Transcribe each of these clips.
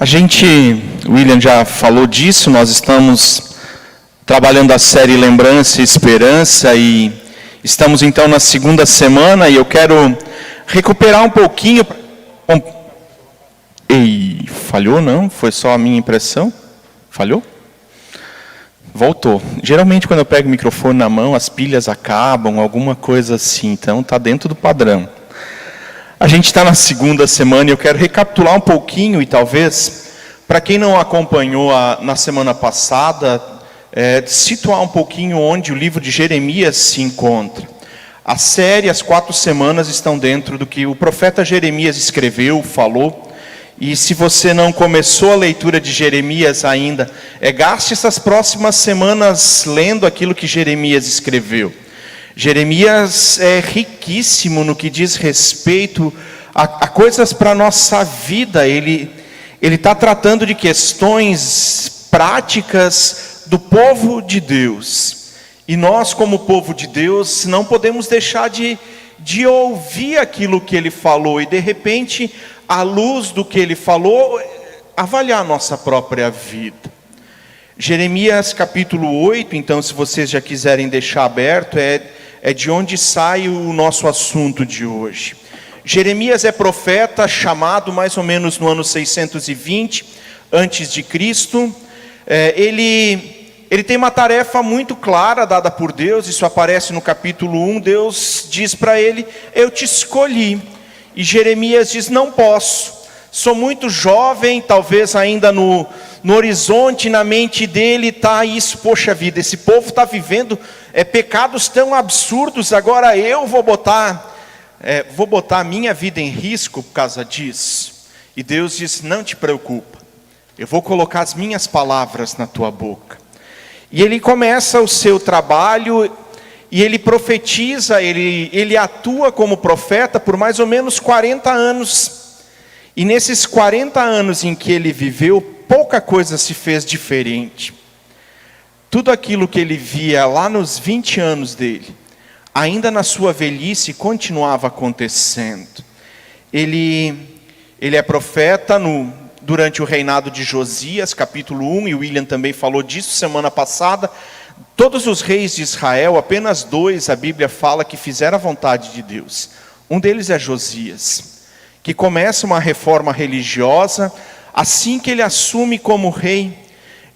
O William já falou disso, nós estamos trabalhando a série Lembrança e Esperança e estamos então na segunda semana e eu quero recuperar um pouquinho. Ei, falhou não? Foi só a minha impressão? Falhou? Voltou. Geralmente quando eu pego o microfone na mão, as pilhas acabam, alguma coisa assim, então está dentro do padrão. A gente está na segunda semana e eu quero recapitular um pouquinho e talvez, para quem não acompanhou na semana passada, situar um pouquinho onde o livro de Jeremias se encontra. A série, as 4 semanas, estão dentro do que o profeta Jeremias escreveu, falou. E se você não começou a leitura de Jeremias ainda, gaste essas próximas semanas lendo aquilo que Jeremias escreveu. Jeremias é riquíssimo no que diz respeito a coisas para a nossa vida. Ele está tratando de questões práticas do povo de Deus. E nós, como povo de Deus, não podemos deixar de ouvir aquilo que ele falou e, de repente, à luz do que ele falou, avaliar a nossa própria vida. Jeremias capítulo 8, então, se vocês já quiserem deixar aberto, é de onde sai o nosso assunto de hoje. Jeremias é profeta, chamado mais ou menos no ano 620 antes de Cristo. Ele tem uma tarefa muito clara dada por Deus, isso aparece no capítulo 1, Deus diz para ele, eu te escolhi. E Jeremias diz, não posso, sou muito jovem, talvez ainda no horizonte, na mente dele está isso, poxa vida, esse povo está vivendo pecados tão absurdos, agora eu vou botar a minha vida em risco por causa disso. E Deus diz, não te preocupa, eu vou colocar as minhas palavras na tua boca. E ele começa o seu trabalho, e ele profetiza, ele atua como profeta por mais ou menos 40 anos. E nesses 40 anos em que ele viveu, pouca coisa se fez diferente. Tudo aquilo que ele via lá nos 20 anos dele, ainda na sua velhice, continuava acontecendo. Ele é profeta durante o reinado de Josias, capítulo 1, e o William também falou disso semana passada. Todos os reis de Israel, apenas 2, a Bíblia fala que fizeram a vontade de Deus. Um deles é Josias, que começa uma reforma religiosa, assim que ele assume como rei.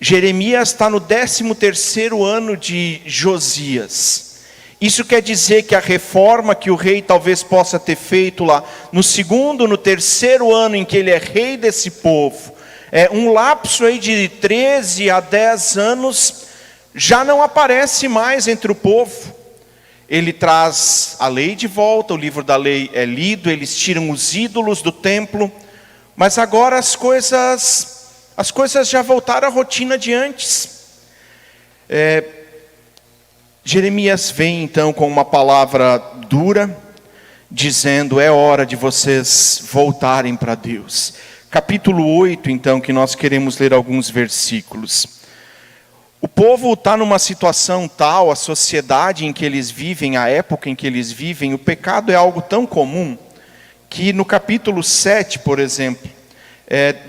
Jeremias está no 13º ano de Josias. Isso quer dizer que a reforma que o rei talvez possa ter feito lá, no 2º, no 3º ano em que ele é rei desse povo, um lapso aí de 13 a 10 anos, já não aparece mais entre o povo. Ele traz a lei de volta, o livro da lei é lido, eles tiram os ídolos do templo, mas agora as coisas já voltaram à rotina de antes. Jeremias vem então com uma palavra dura, dizendo, é hora de vocês voltarem para Deus. Capítulo 8, então, que nós queremos ler alguns versículos. O povo está numa situação tal, a sociedade em que eles vivem, a época em que eles vivem, o pecado é algo tão comum, que no capítulo 7, por exemplo,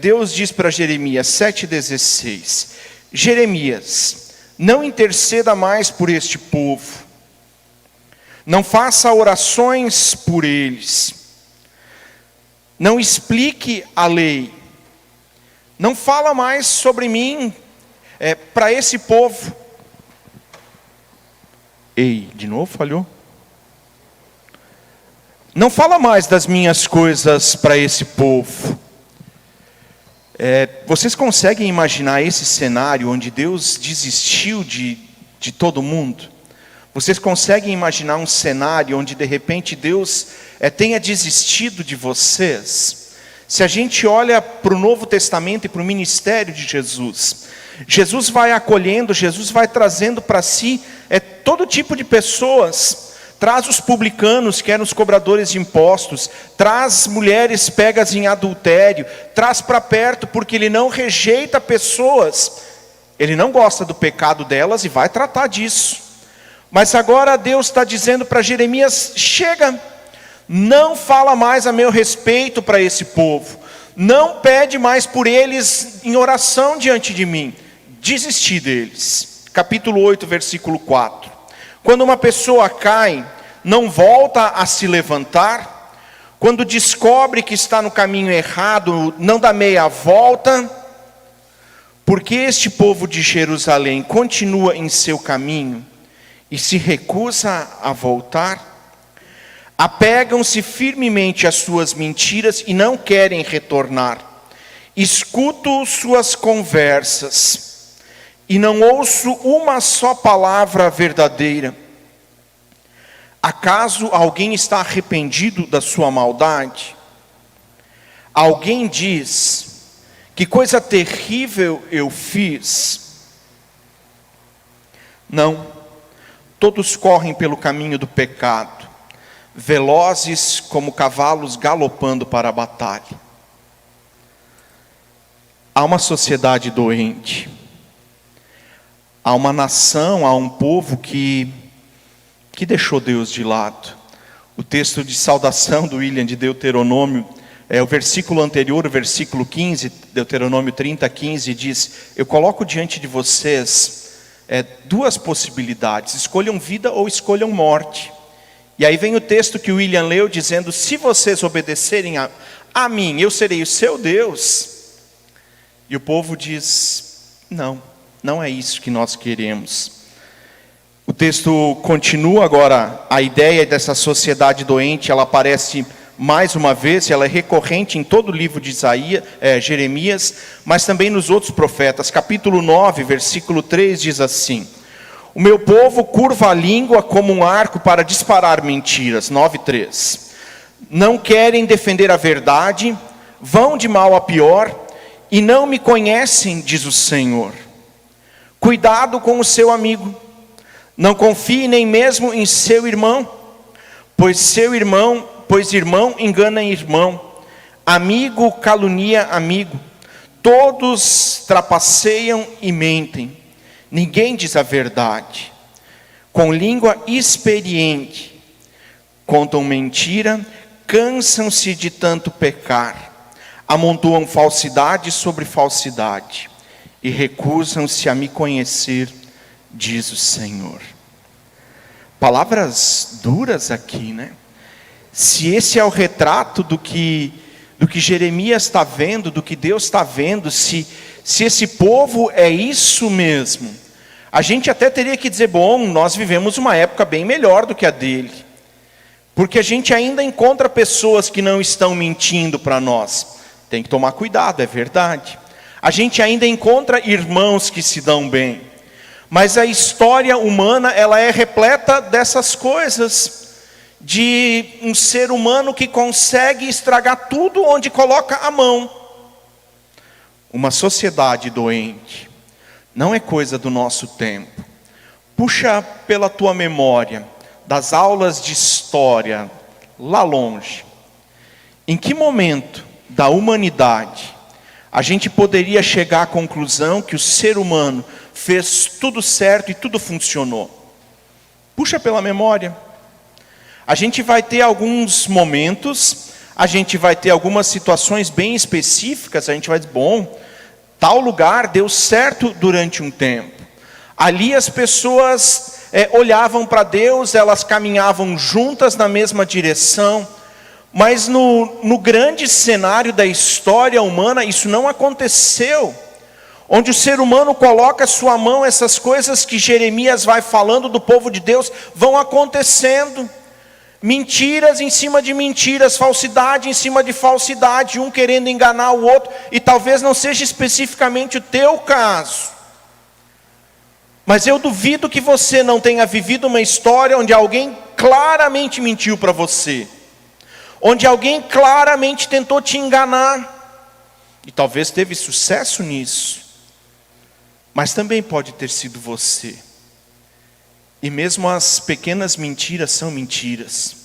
Deus diz para Jeremias, 7,16, Jeremias, não interceda mais por este povo, não faça orações por eles, não explique a lei, não fala mais sobre mim, para esse povo. Ei, de novo falhou? Não fala mais das minhas coisas para esse povo. Vocês conseguem imaginar esse cenário onde Deus desistiu de todo mundo? Vocês conseguem imaginar um cenário onde de repente Deus tenha desistido de vocês? Se a gente olha para o Novo Testamento e para o ministério de Jesus, Jesus vai acolhendo, Jesus vai trazendo para si todo tipo de pessoas. Traz os publicanos, que eram os cobradores de impostos, traz mulheres pegas em adultério, traz para perto, porque ele não rejeita pessoas, ele não gosta do pecado delas e vai tratar disso. Mas agora Deus está dizendo para Jeremias, chega, não fala mais a meu respeito para esse povo, não pede mais por eles em oração diante de mim. Desisti deles. Capítulo 8, versículo 4. Quando uma pessoa cai, não volta a se levantar. Quando descobre que está no caminho errado, não dá meia volta. Porque este povo de Jerusalém continua em seu caminho e se recusa a voltar. Apegam-se firmemente às suas mentiras e não querem retornar. Escuto suas conversas e não ouço uma só palavra verdadeira. Acaso alguém está arrependido da sua maldade? Alguém diz: que coisa terrível eu fiz? Não, todos correm pelo caminho do pecado, velozes como cavalos galopando para a batalha. Há uma sociedade doente, há uma nação, há um povo que deixou Deus de lado. O texto de saudação do William de Deuteronômio, o versículo anterior, o versículo 15, Deuteronômio 30, 15, diz: eu coloco diante de vocês duas possibilidades, escolham vida ou escolham morte. E aí vem o texto que o William leu dizendo: se vocês obedecerem a mim, eu serei o seu Deus. E o povo diz: não é isso que nós queremos. O texto continua agora, a ideia dessa sociedade doente, ela aparece mais uma vez, ela é recorrente em todo o livro de Jeremias, mas também nos outros profetas. Capítulo 9, versículo 3 diz assim: o meu povo curva a língua como um arco para disparar mentiras. 9:3. Não querem defender a verdade, vão de mal a pior, e não me conhecem, diz o Senhor. Cuidado com o seu amigo, não confie nem mesmo em seu irmão, pois irmão engana irmão, amigo calunia amigo, todos trapaceiam e mentem, ninguém diz a verdade. Com língua experiente, contam mentira, cansam-se de tanto pecar, amontoam falsidade sobre falsidade, e recusam-se a me conhecer, diz o Senhor. Palavras duras aqui, né? Se esse é o retrato do que Jeremias está vendo, do que Deus está vendo, se esse povo é isso mesmo, a gente até teria que dizer: bom, nós vivemos uma época bem melhor do que a dele, porque a gente ainda encontra pessoas que não estão mentindo para nós. Tem que tomar cuidado, é verdade. A gente ainda encontra irmãos que se dão bem, mas a história humana, ela é repleta dessas coisas, de um ser humano que consegue estragar tudo onde coloca a mão. Uma sociedade doente não é coisa do nosso tempo. Puxa pela tua memória, das aulas de história, lá longe. Em que momento da humanidade a gente poderia chegar à conclusão que o ser humano fez tudo certo e tudo funcionou? Puxa pela memória. A gente vai ter alguns momentos, a gente vai ter algumas situações bem específicas, a gente vai dizer: bom, tal lugar deu certo durante um tempo. Ali as pessoas olhavam para Deus, elas caminhavam juntas na mesma direção. Mas no grande cenário da história humana, isso não aconteceu. Onde o ser humano coloca a sua mão, essas coisas que Jeremias vai falando do povo de Deus vão acontecendo. Mentiras em cima de mentiras, falsidade em cima de falsidade, um querendo enganar o outro, e talvez não seja especificamente o teu caso. Mas eu duvido que você não tenha vivido uma história onde alguém claramente mentiu para você, onde alguém claramente tentou te enganar, e talvez teve sucesso nisso, mas também pode ter sido você. E mesmo as pequenas mentiras são mentiras,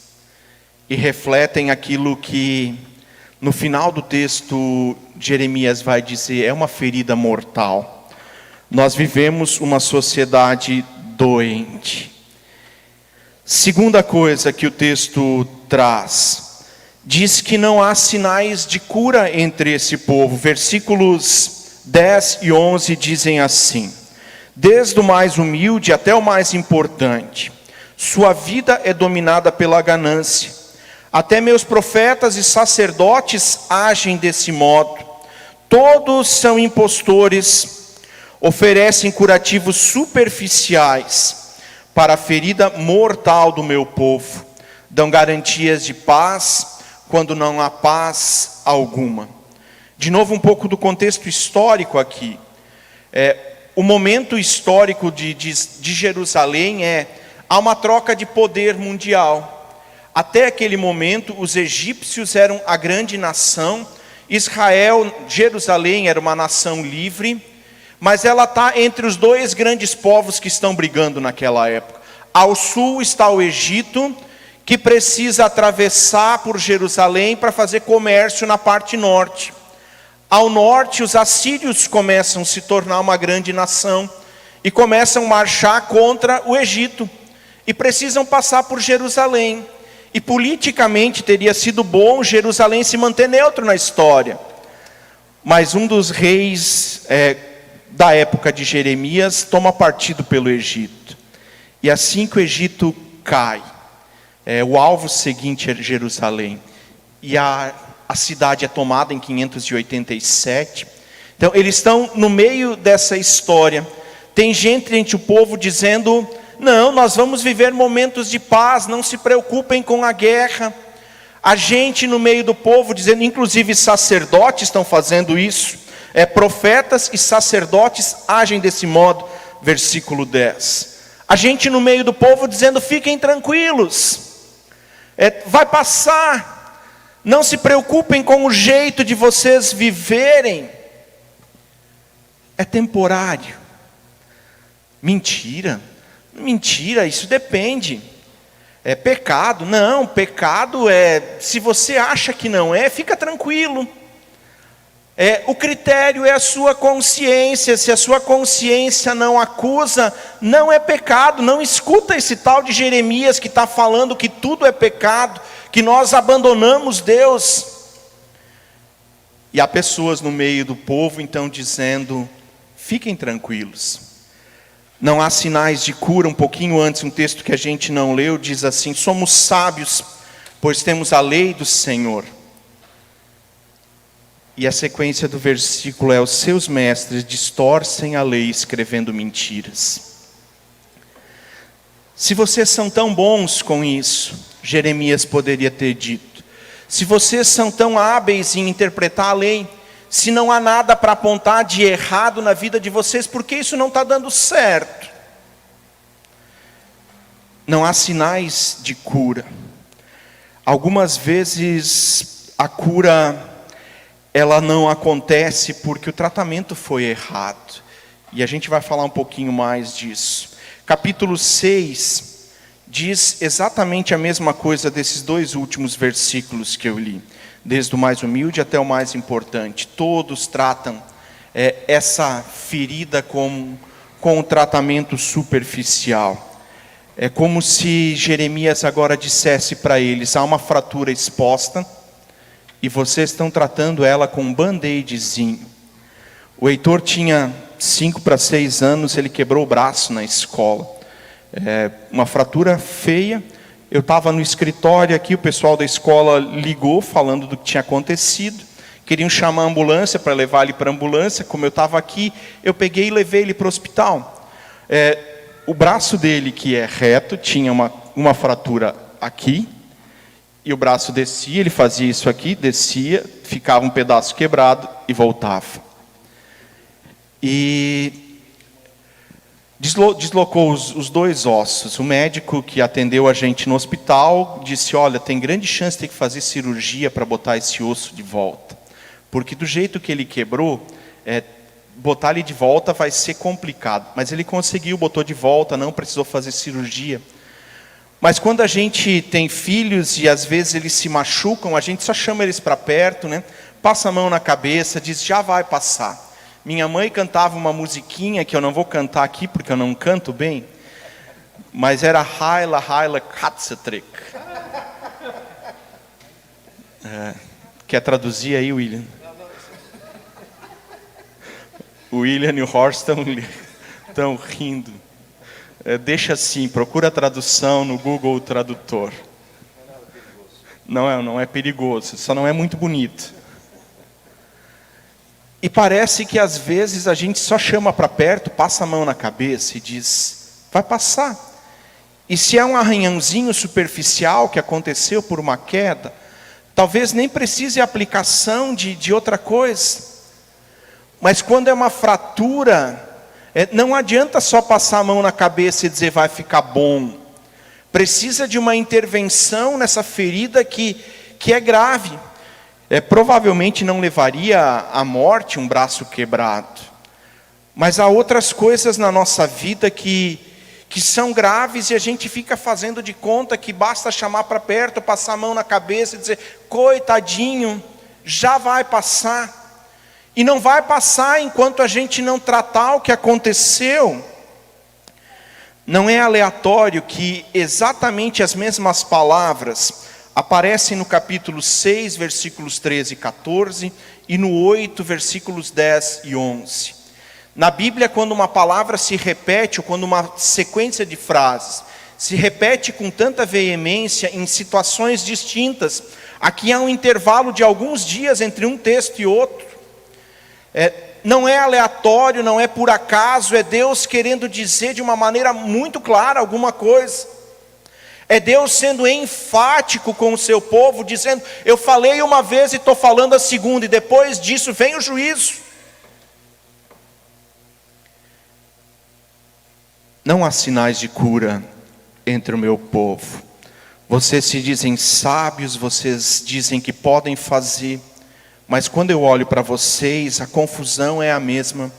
e refletem aquilo que no final do texto Jeremias vai dizer: é uma ferida mortal. Nós vivemos uma sociedade doente. Segunda coisa que o texto traz: diz que não há sinais de cura entre esse povo. Versículos 10 e 11 dizem assim: desde o mais humilde até o mais importante, sua vida é dominada pela ganância. Até meus profetas e sacerdotes agem desse modo. Todos são impostores, oferecem curativos superficiais para a ferida mortal do meu povo. Dão garantias de paz quando não há paz alguma. De novo, um pouco do contexto histórico aqui. O momento histórico de Jerusalém há uma troca de poder mundial. Até aquele momento, os egípcios eram a grande nação. Israel, Jerusalém, era uma nação livre, mas ela está entre os dois grandes povos que estão brigando naquela época. Ao sul está o Egito, que precisa atravessar por Jerusalém para fazer comércio na parte norte. Ao norte, os assírios começam a se tornar uma grande nação e começam a marchar contra o Egito e precisam passar por Jerusalém. E politicamente teria sido bom Jerusalém se manter neutro na história. Mas um dos reis da época de Jeremias toma partido pelo Egito. E assim que o Egito cai, o alvo seguinte é Jerusalém. E a cidade é tomada em 587. Então eles estão no meio dessa história. Tem gente entre o povo dizendo: não, nós vamos viver momentos de paz, não se preocupem com a guerra. A gente no meio do povo dizendo, inclusive sacerdotes estão fazendo isso. Profetas e sacerdotes agem desse modo. Versículo 10. A gente no meio do povo dizendo: fiquem tranquilos. Vai passar, não se preocupem com o jeito de vocês viverem, é temporário. Mentira, isso depende. É pecado? Não, pecado se você acha que não fica tranquilo. O critério é a sua consciência. Se a sua consciência não acusa, não é pecado. Não escuta esse tal de Jeremias que está falando que tudo é pecado, que nós abandonamos Deus. E há pessoas no meio do povo então dizendo: fiquem tranquilos, não há sinais de cura. Um pouquinho antes, um texto que a gente não leu, diz assim: somos sábios, pois temos a lei do Senhor. E a sequência do versículo os seus mestres distorcem a lei escrevendo mentiras. Se vocês são tão bons com isso, Jeremias poderia ter dito, se vocês são tão hábeis em interpretar a lei, se não há nada para apontar de errado na vida de vocês, por que isso não está dando certo? Não há sinais de cura. Algumas vezes a cura ela não acontece porque o tratamento foi errado. E a gente vai falar um pouquinho mais disso. Capítulo 6 diz exatamente a mesma coisa desses dois últimos versículos que eu li. Desde o mais humilde até o mais importante. Todos tratam essa ferida com um tratamento superficial. É como se Jeremias agora dissesse para eles: há uma fratura exposta, e vocês estão tratando ela com um band-aidzinho. O Heitor tinha 5 para 6 anos, ele quebrou o braço na escola. Uma fratura feia. Eu estava no escritório aqui, o pessoal da escola ligou falando do que tinha acontecido. Queriam chamar a ambulância para levar ele para a ambulância. Como eu estava aqui, eu peguei e levei ele para o hospital. O braço dele, que é reto, tinha uma fratura aqui. E o braço descia, ele fazia isso aqui, descia, ficava um pedaço quebrado e voltava. E deslocou os dois ossos. O médico que atendeu a gente no hospital disse: olha, tem grande chance de ter que fazer cirurgia para botar esse osso de volta. Porque do jeito que ele quebrou, botar ele de volta vai ser complicado. Mas ele conseguiu, botou de volta, não precisou fazer cirurgia. Mas quando a gente tem filhos e às vezes eles se machucam, a gente só chama eles para perto, passa a mão na cabeça, diz: já vai passar. Minha mãe cantava uma musiquinha que eu não vou cantar aqui porque eu não canto bem, mas era Haila Haila Katsetrik. Quer traduzir aí, William? O William e o Horst estão rindo. Deixa assim, procura a tradução no Google Tradutor. Não é perigoso, só não é muito bonito. E parece que às vezes a gente só chama para perto, passa a mão na cabeça e diz, vai passar. E se é um arranhãozinho superficial que aconteceu por uma queda, talvez nem precise aplicação de outra coisa. Mas quando é uma fratura, não adianta só passar a mão na cabeça e dizer vai ficar bom. Precisa de uma intervenção nessa ferida que é grave. Provavelmente não levaria à morte um braço quebrado. Mas há outras coisas na nossa vida que são graves e a gente fica fazendo de conta que basta chamar para perto, passar a mão na cabeça e dizer, coitadinho, já vai passar. E não vai passar enquanto a gente não tratar o que aconteceu. Não é aleatório que exatamente as mesmas palavras aparecem no capítulo 6, versículos 13 e 14, e no 8, versículos 10 e 11. Na Bíblia, quando uma palavra se repete, ou quando uma sequência de frases se repete com tanta veemência em situações distintas, aqui há um intervalo de alguns dias entre um texto e outro. Não é aleatório, não é por acaso, é Deus querendo dizer de uma maneira muito clara alguma coisa. É Deus sendo enfático com o seu povo, dizendo, eu falei uma vez e estou falando a segunda, e depois disso vem o juízo. Não há sinais de cura entre o meu povo. Vocês se dizem sábios, vocês dizem que podem fazer, mas quando eu olho para vocês, a confusão é a mesma.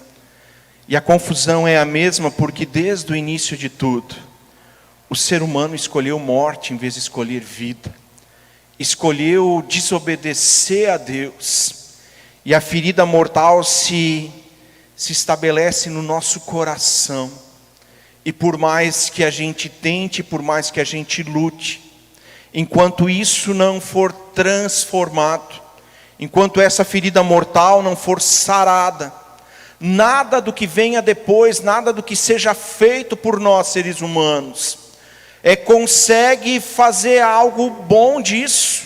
E a confusão é a mesma porque desde o início de tudo, o ser humano escolheu morte em vez de escolher vida. Escolheu desobedecer a Deus. E a ferida mortal se estabelece no nosso coração. E por mais que a gente tente, por mais que a gente lute, enquanto isso não for transformado, enquanto essa ferida mortal não for sarada, nada do que venha depois, nada do que seja feito por nós seres humanos, consegue fazer algo bom disso.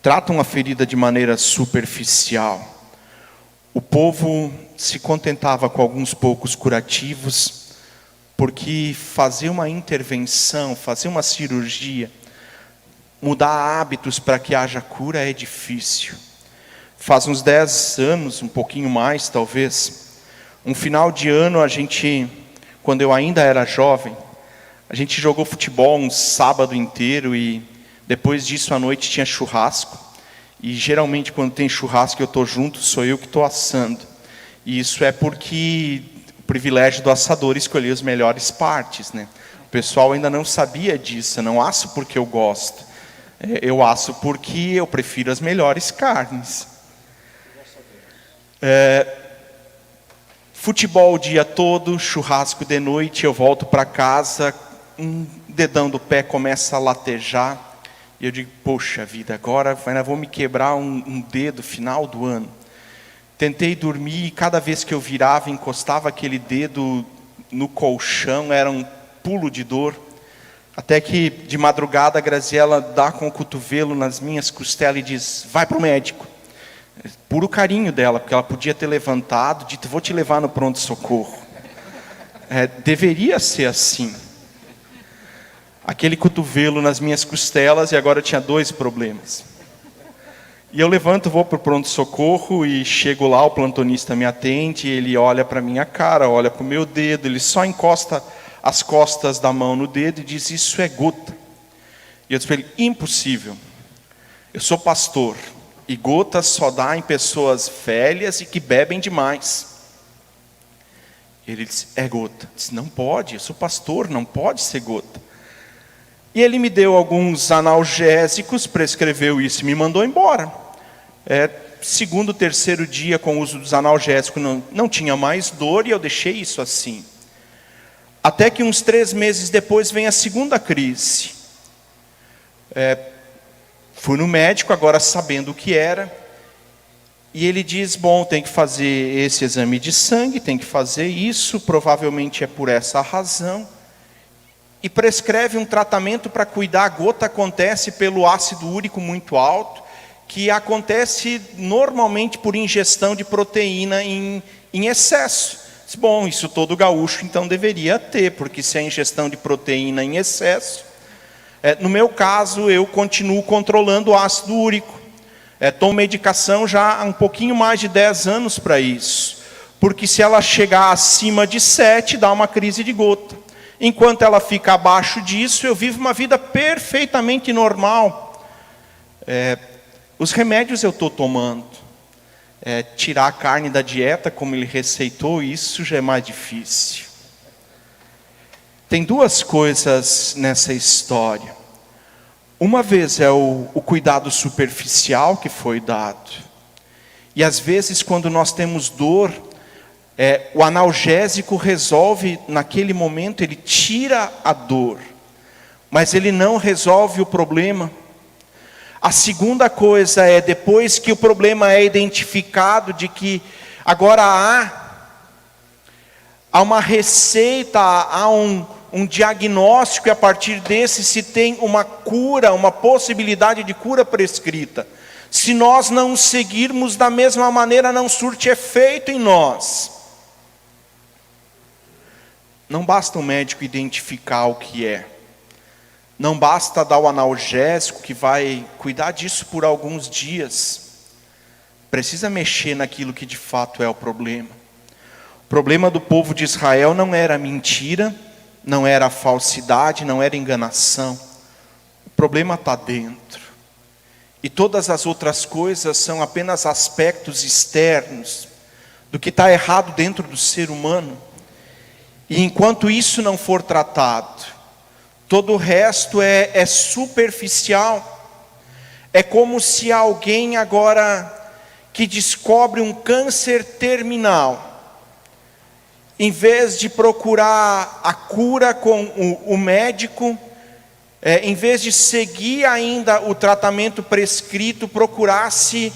Tratam a ferida de maneira superficial. O povo se contentava com alguns poucos curativos, porque fazer uma intervenção, fazer uma cirurgia, mudar hábitos para que haja cura é difícil. Faz uns 10 anos, um pouquinho mais talvez, um final de ano quando eu ainda era jovem, a gente jogou futebol um sábado inteiro e depois disso à noite tinha churrasco. E geralmente quando tem churrasco eu estou junto, sou eu que estou assando. E isso é porque o privilégio do assador é escolher as melhores partes, né? O pessoal ainda não sabia disso, eu não asso porque eu gosto. Eu asso porque eu prefiro as melhores carnes. Futebol o dia todo, churrasco de noite, eu volto para casa, um dedão do pé começa a latejar. E eu digo, poxa vida, agora ainda vou me quebrar um dedo final do ano. Tentei dormir e cada vez que eu virava, encostava aquele dedo no colchão, era um pulo de dor. Até que de madrugada a Graziela dá com o cotovelo nas minhas costelas e diz, vai para o médico. Puro carinho dela, porque ela podia ter levantado, dito, vou te levar no pronto-socorro. Deveria ser assim. Aquele cotovelo nas minhas costelas e agora eu tinha 2 problemas. E eu levanto, vou para o pronto-socorro e chego lá, o plantonista me atende, ele olha para a minha cara, olha para o meu dedo, ele só encosta as costas da mão no dedo e diz, isso é gota. E eu disse para ele, impossível. Eu sou pastor e gota só dá em pessoas velhas e que bebem demais. Ele disse, é gota. Eu disse, não pode, eu sou pastor, não pode ser gota. E ele me deu alguns analgésicos, prescreveu isso e me mandou embora. Segundo, terceiro dia com o uso dos analgésicos não tinha mais dor e eu deixei isso assim. Até que uns 3 meses depois vem a segunda crise. Fui no médico, agora sabendo o que era. E ele diz, bom, tem que fazer esse exame de sangue, tem que fazer isso, provavelmente é por essa razão. E prescreve um tratamento para cuidar. A gota acontece pelo ácido úrico muito alto, que acontece normalmente por ingestão de proteína em excesso. Bom, isso todo gaúcho então deveria ter, porque se é ingestão de proteína em excesso. No meu caso, eu continuo controlando o ácido úrico. Tomo medicação já há um pouquinho mais de 10 anos para isso. Porque se ela chegar acima de 7, dá uma crise de gota. Enquanto ela fica abaixo disso, eu vivo uma vida perfeitamente normal. Os remédios eu estou tomando. Tirar a carne da dieta, como ele receitou, isso já é mais difícil. Tem 2 coisas nessa história. Uma vez é o cuidado superficial que foi dado. E às vezes quando nós temos dor, o analgésico resolve naquele momento, ele tira a dor. Mas ele não resolve o problema. A segunda coisa é, depois que o problema é identificado, de que agora há uma receita, há um diagnóstico, e a partir desse se tem uma cura, uma possibilidade de cura prescrita. Se nós não seguirmos da mesma maneira, não surte efeito em nós. Não basta o médico identificar o que é. Não basta dar o analgésico que vai cuidar disso por alguns dias. Precisa mexer naquilo que de fato é o problema. O problema do povo de Israel não era mentira, não era falsidade, não era enganação. O problema está dentro. E todas as outras coisas são apenas aspectos externos do que está errado dentro do ser humano. E enquanto isso não for tratado, todo o resto é superficial. É como se alguém agora que descobre um câncer terminal, em vez de procurar a cura com o médico, em vez de seguir ainda o tratamento prescrito, procurasse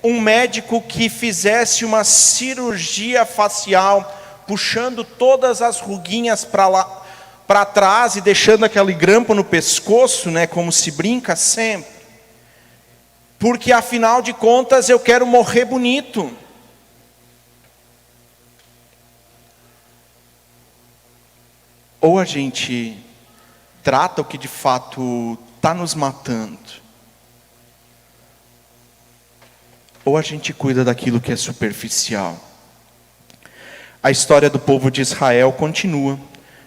um médico que fizesse uma cirurgia facial, puxando todas as ruguinhas para trás e deixando aquele grampo no pescoço, como se brinca sempre. Porque afinal de contas eu quero morrer bonito. Ou a gente trata o que de fato está nos matando, ou a gente cuida daquilo que é superficial. A história do povo de Israel continua.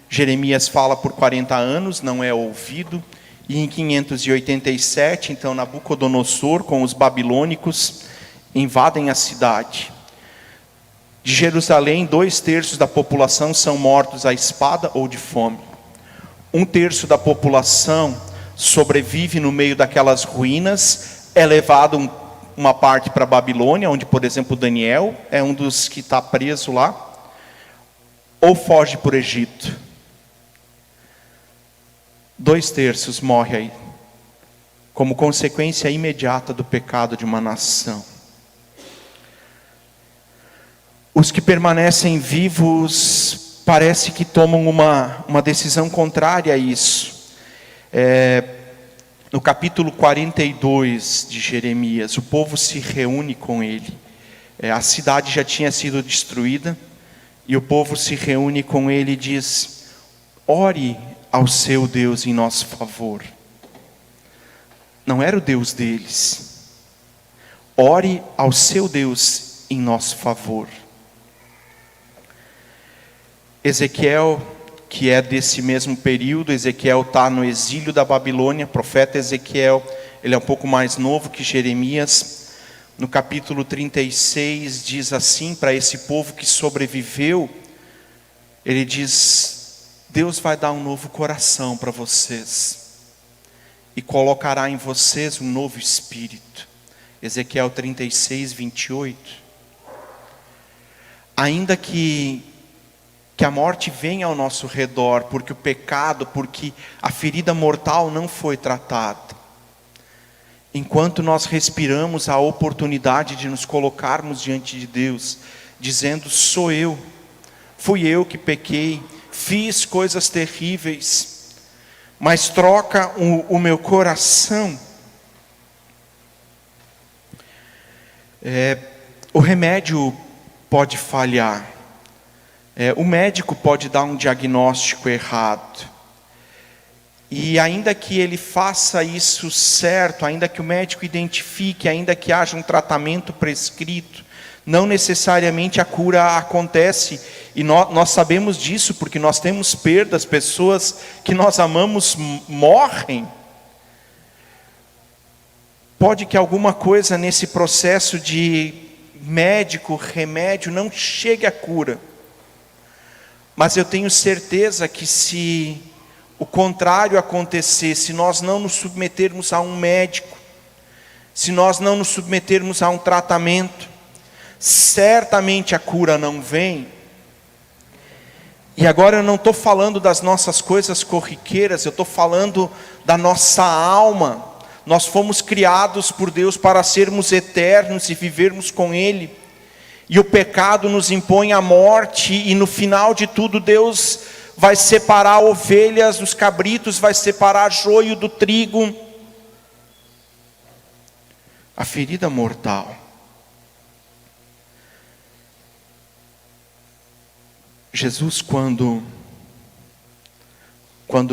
Jeremias fala por 40 anos, não é ouvido. E em 587, então Nabucodonosor com os babilônicos invadem a cidade. De Jerusalém, 2/3 da população são mortos à espada ou de fome. 1/3 da população sobrevive no meio daquelas ruínas, é levado uma parte para a Babilônia, onde, por exemplo, Daniel é um dos que está preso lá, ou foge para o Egito. 2/3 morre aí, como consequência imediata do pecado de uma nação. Os que permanecem vivos parece que tomam uma decisão contrária a isso. No capítulo 42 de Jeremias, o povo se reúne com ele. A cidade já tinha sido destruída, e o povo se reúne com ele e diz: ore ao seu Deus em nosso favor. Não era o Deus deles. Ore ao seu Deus em nosso favor. Ezequiel, que é desse mesmo período, Ezequiel está no exílio da Babilônia. Profeta Ezequiel, ele é um pouco mais novo que Jeremias. No capítulo 36 diz assim para esse povo que sobreviveu, ele diz: Deus vai dar um novo coração para vocês e colocará em vocês um novo espírito. Ezequiel 36, 28. Ainda que que a morte venha ao nosso redor, porque o pecado, porque a ferida mortal não foi tratada. Enquanto nós respiramos a oportunidade de nos colocarmos diante de Deus, dizendo: sou eu, fui eu que pequei, fiz coisas terríveis, mas troca o meu coração. O remédio pode falhar, o médico pode dar um diagnóstico errado, e ainda que ele faça isso certo, ainda que o médico identifique, ainda que haja um tratamento prescrito, não necessariamente a cura acontece, e nós sabemos disso, porque nós temos perdas, pessoas que nós amamos morrem. Pode que alguma coisa nesse processo de médico, remédio, não chegue à cura. Mas eu tenho certeza que se o contrário acontecer, se nós não nos submetermos a um médico, se nós não nos submetermos a um tratamento, certamente a cura não vem. E agora eu não estou falando das nossas coisas corriqueiras, eu estou falando da nossa alma. Nós fomos criados por Deus para sermos eternos e vivermos com Ele. E o pecado nos impõe a morte, e no final de tudo Deus vai separar ovelhas dos cabritos, vai separar joio do trigo. A ferida mortal. Jesus, quando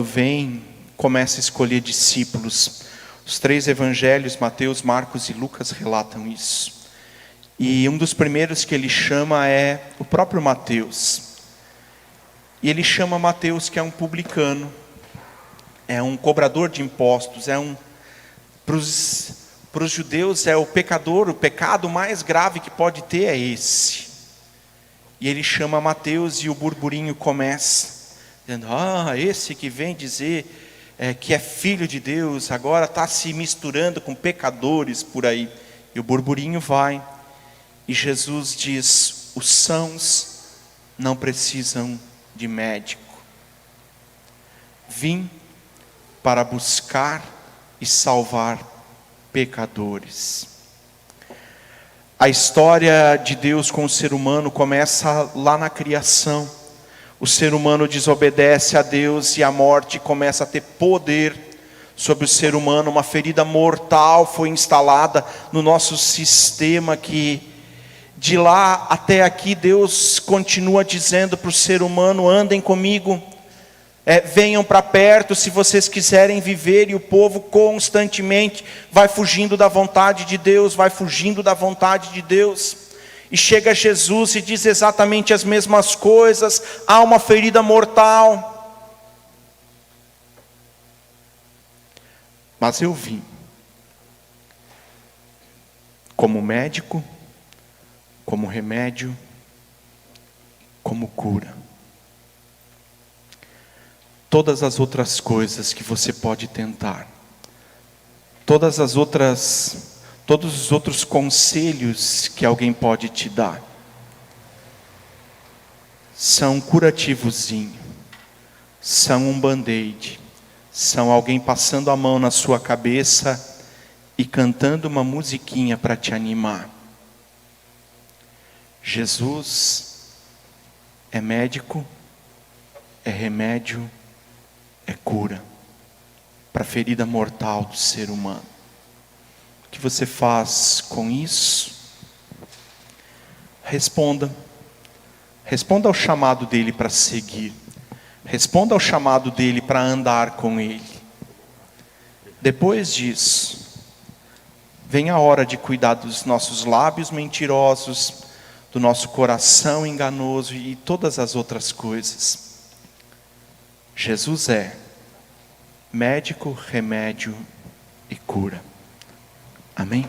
vem, começa a escolher discípulos. Os 3 evangelhos, Mateus, Marcos e Lucas, relatam isso. E um dos primeiros que ele chama é o próprio Mateus. E ele chama Mateus, que é um publicano, é um cobrador de impostos, para os judeus é o pecador, o pecado mais grave que pode ter é esse. E ele chama Mateus e o burburinho começa, dizendo: esse que vem dizer que é filho de Deus, agora está se misturando com pecadores por aí. E o burburinho vai, e Jesus diz: os sãos não precisam de médico. Vim para buscar e salvar pecadores. A história de Deus com o ser humano começa lá na criação. O ser humano desobedece a Deus e a morte começa a ter poder sobre o ser humano. Uma ferida mortal foi instalada no nosso sistema, que de lá até aqui Deus continua dizendo para o ser humano: andem comigo, venham para perto se vocês quiserem viver. E o povo constantemente vai fugindo da vontade de Deus, vai fugindo da vontade de Deus. E chega Jesus e diz exatamente as mesmas coisas: há uma ferida mortal. Mas eu vim como médico, como remédio, como cura. Todas as outras coisas que você pode tentar, todos os outros conselhos que alguém pode te dar, são curativozinho, são um band-aid, são alguém passando a mão na sua cabeça e cantando uma musiquinha para te animar. Jesus é médico, é remédio, é cura para a ferida mortal do ser humano. O que você faz com isso? Responda ao chamado dele para seguir, responda ao chamado dele para andar com ele. Depois disso, vem a hora de cuidar dos nossos lábios mentirosos, do nosso coração enganoso e todas as outras coisas. Jesus é médico, remédio e cura. Amém?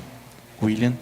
William?